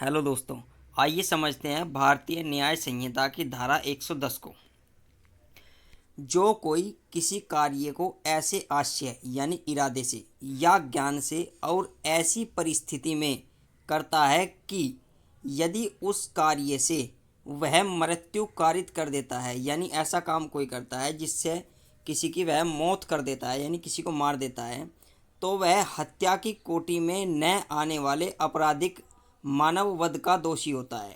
Hello दोस्तों, आइए समझते हैं भारतीय न्याय संहिता की धारा 110 को। जो कोई किसी कार्य को ऐसे आशय यानी इरादे से या ज्ञान से और ऐसी परिस्थिति में करता है कि यदि उस कार्य से वह मृत्यु कारित कर देता है, यानी ऐसा काम कोई करता है जिससे किसी की वह मौत कर देता है यानी किसी को मार देता है, तो वह हत्या की कोटि में न आने वाले आपराधिक मानव वध का दोषी होता है।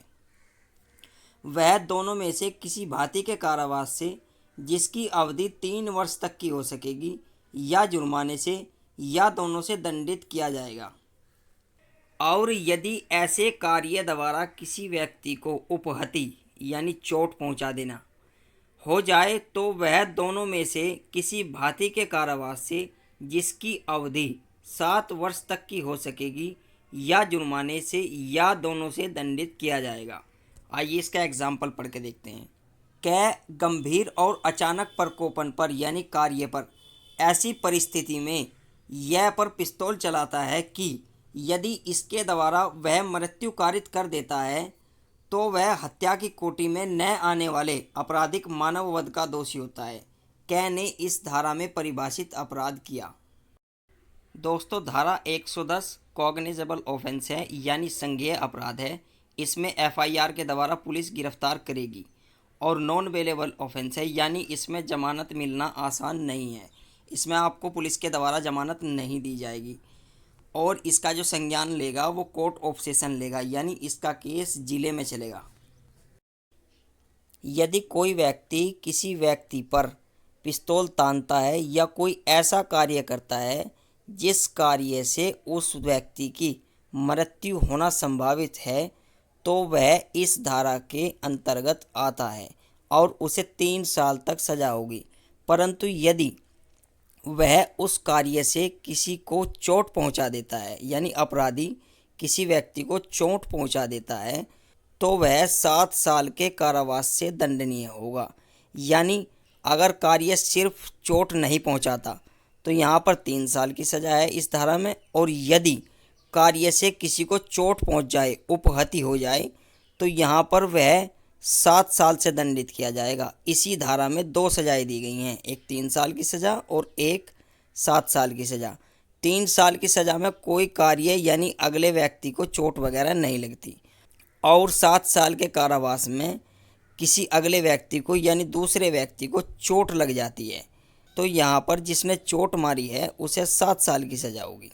वह दोनों में से किसी भांति के कारावास से, जिसकी अवधि 3 वर्ष तक की हो सकेगी, या जुर्माने से या दोनों से दंडित किया जाएगा। और यदि ऐसे कार्य द्वारा किसी व्यक्ति को उपहति यानी चोट पहुंचा देना हो जाए, तो वह दोनों में से किसी भांति के कारावास से, जिसकी अवधि 7 वर्ष तक की हो सकेगी, या जुर्माने से या दोनों से दंडित किया जाएगा। आइए इसका एग्जाम्पल पढ़ के देखते हैं। कै गंभीर और अचानक प्रकोपन पर यानी कार्य पर ऐसी परिस्थिति में यह पर पिस्तौल चलाता है कि यदि इसके द्वारा वह मृत्यु कारित कर देता है, तो वह हत्या की कोटि में न आने वाले आपराधिक मानव वध का दोषी होता है। कै ने इस धारा में परिभाषित अपराध किया। दोस्तों, धारा 110 कॉग्निजेबल ऑफेंस है यानी संज्ञेय अपराध है। इसमें एफआईआर के द्वारा पुलिस गिरफ्तार करेगी। और नॉन बेलेबल ऑफेंस है यानी इसमें जमानत मिलना आसान नहीं है। इसमें आपको पुलिस के द्वारा जमानत नहीं दी जाएगी और इसका जो संज्ञान लेगा वो कोर्ट ऑफ सेशन लेगा, यानी इसका केस जिले में चलेगा। यदि कोई व्यक्ति किसी व्यक्ति पर पिस्तौल तानता है या कोई ऐसा कार्य करता है जिस कार्य से उस व्यक्ति की मृत्यु होना संभावित है, तो वह इस धारा के अंतर्गत आता है और उसे 3 साल तक सजा होगी। परंतु यदि वह उस कार्य से किसी को चोट पहुंचा देता है यानी अपराधी किसी व्यक्ति को चोट पहुंचा देता है, तो वह 7 साल के कारावास से दंडनीय होगा। यानी अगर कार्य सिर्फ चोट नहीं पहुंचाता तो यहाँ पर 3 साल की सज़ा है इस धारा में, और यदि कार्य से किसी को चोट पहुंच जाए, उपहति हो जाए, तो यहाँ पर वह 7 साल से दंडित किया जाएगा। इसी धारा में 2 सजाएं दी गई हैं, एक 3 साल की सज़ा और एक 7 साल की सज़ा। 3 साल की सज़ा में कोई कार्य यानी अगले व्यक्ति को चोट वगैरह नहीं लगती, और 7 साल के कारावास में किसी अगले व्यक्ति को यानी दूसरे व्यक्ति को चोट लग जाती है, तो यहाँ पर जिसने चोट मारी है उसे 7 साल की सज़ा होगी।